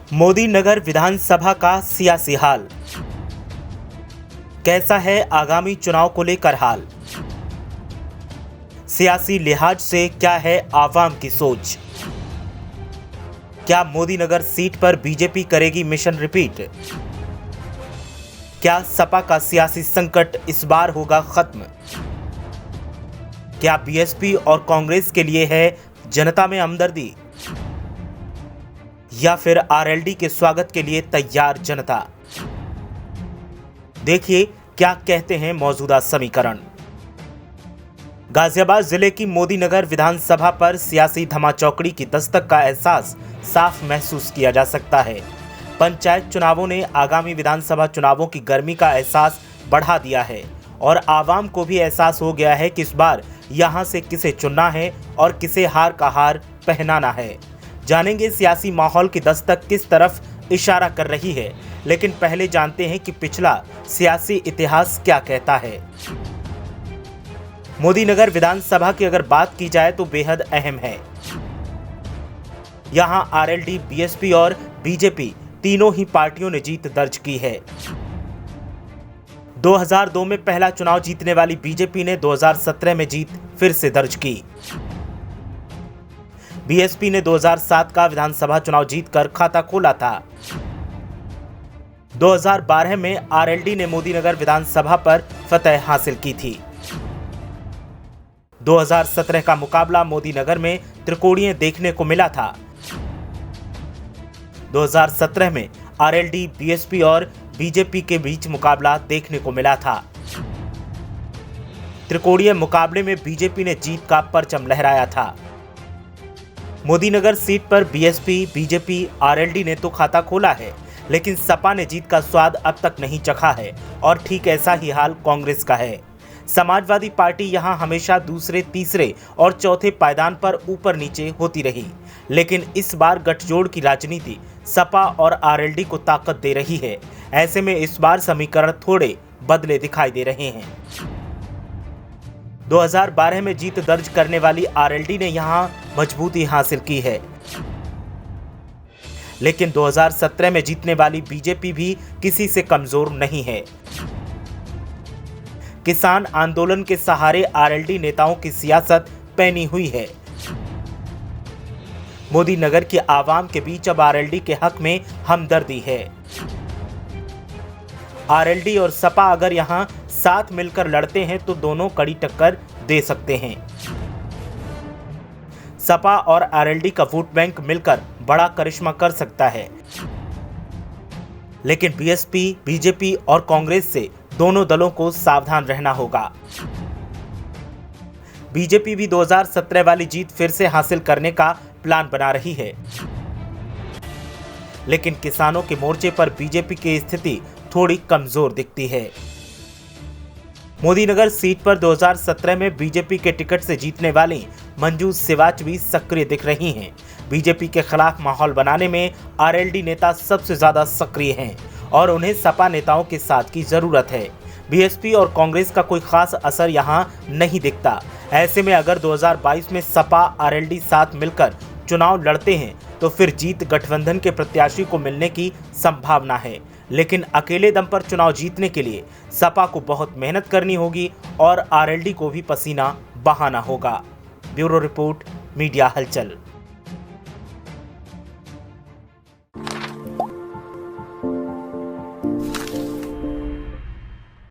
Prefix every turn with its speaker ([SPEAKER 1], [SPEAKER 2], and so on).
[SPEAKER 1] मोदी नगर विधानसभा का सियासी हाल, कैसा है आगामी चुनाव को लेकर हाल। सियासी लिहाज से क्या है आवाम की सोच। क्या मोदी नगर सीट पर बीजेपी करेगी मिशन रिपीट। क्या सपा का सियासी संकट इस बार होगा खत्म। क्या बीएसपी और कांग्रेस के लिए है जनता में हमदर्दी, या फिर आरएलडी के स्वागत के लिए तैयार जनता। देखिए क्या कहते हैं मौजूदा समीकरण। गाजियाबाद जिले की मोदी नगर विधानसभा पर सियासी धमाचौकड़ी की दस्तक का एहसास साफ महसूस किया जा सकता है। पंचायत चुनावों ने आगामी विधानसभा चुनावों की गर्मी का एहसास बढ़ा दिया है और आवाम को भी एहसास हो गया है कि इस बार यहां से किसे चुनना है और किसे हार का हार पहनाना है। जानेंगे सियासी माहौल की दस्तक किस तरफ इशारा कर रही है, लेकिन पहले जानते हैं कि पिछला सियासी इतिहास क्या कहता है। मोदी नगर विधानसभा की अगर बात की जाए तो बेहद अहम है। यहां आरएलडी, बीएसपी और बीजेपी तीनों ही पार्टियों ने जीत दर्ज की है। 2002 में पहला चुनाव जीतने वाली बीजेपी ने 2017 में जीत फिर से दर्ज की। बीएसपी ने 2007 का विधानसभा चुनाव जीतकर खाता खोला था। 2012 में आरएलडी ने मोदी नगर विधानसभा पर फतह हासिल की थी। 2017 का मुकाबला मोदी नगर में त्रिकोणीय देखने को मिला था। 2017 में आरएलडी, बीएसपी और बीजेपी के बीच मुकाबला देखने को मिला था। त्रिकोणीय मुकाबले में बीजेपी ने जीत का परचम लहराया था। मोदी नगर सीट पर बीएसपी, बीजेपी, आरएलडी ने तो खाता खोला है, लेकिन सपा ने जीत का स्वाद अब तक नहीं चखा है और ठीक ऐसा ही हाल कांग्रेस का है। समाजवादी पार्टी यहां हमेशा दूसरे, तीसरे और चौथे पायदान पर ऊपर नीचे होती रही, लेकिन इस बार गठजोड़ की राजनीति सपा और आरएलडी को ताकत दे रही है। ऐसे में इस बार समीकरण थोड़े बदले दिखाई दे रहे हैं। 2012 में जीत दर्ज करने वाली आरएलडी ने यहां मजबूती हासिल की है, लेकिन 2017 में जीतने वाली बीजेपी भी किसी से कमजोर नहीं है। किसान आंदोलन के सहारे आरएलडी नेताओं की सियासत पैनी हुई है। मोदी नगर की आवाम के बीच अब आरएलडी के हक में हमदर्दी है। आरएलडी और सपा अगर यहां साथ मिलकर लड़ते हैं तो दोनों कड़ी टक्कर दे सकते हैं। सपा और आरएलडी का वोट बैंक मिलकर बड़ा करिश्मा कर सकता है, लेकिन बीएसपी, बीजेपी और कांग्रेस से दोनों दलों को सावधान रहना होगा। बीजेपी भी 2017 वाली जीत फिर से हासिल करने का प्लान बना रही है, लेकिन किसानों के मोर्चे पर बीजेपी की स्थिति थोड़ी कमजोर दिखती है। मोदी नगर सीट पर 2017 में बीजेपी के टिकट से जीतने वाली मंजू सिवाच भी सक्रिय दिख रही हैं। बीजेपी के खिलाफ माहौल बनाने में आरएलडी नेता सबसे ज्यादा सक्रिय हैं और उन्हें सपा नेताओं के साथ की जरूरत है। बीएसपी और कांग्रेस का कोई खास असर यहां नहीं दिखता। ऐसे में अगर 2022 में सपा आरएलडी साथ मिलकर चुनाव लड़ते हैं तो फिर जीत गठबंधन के प्रत्याशी को मिलने की संभावना है, लेकिन अकेले दम पर चुनाव जीतने के लिए सपा को बहुत मेहनत करनी होगी और आरएलडी को भी पसीना बहाना होगा। ब्यूरो रिपोर्ट, मीडिया हलचल।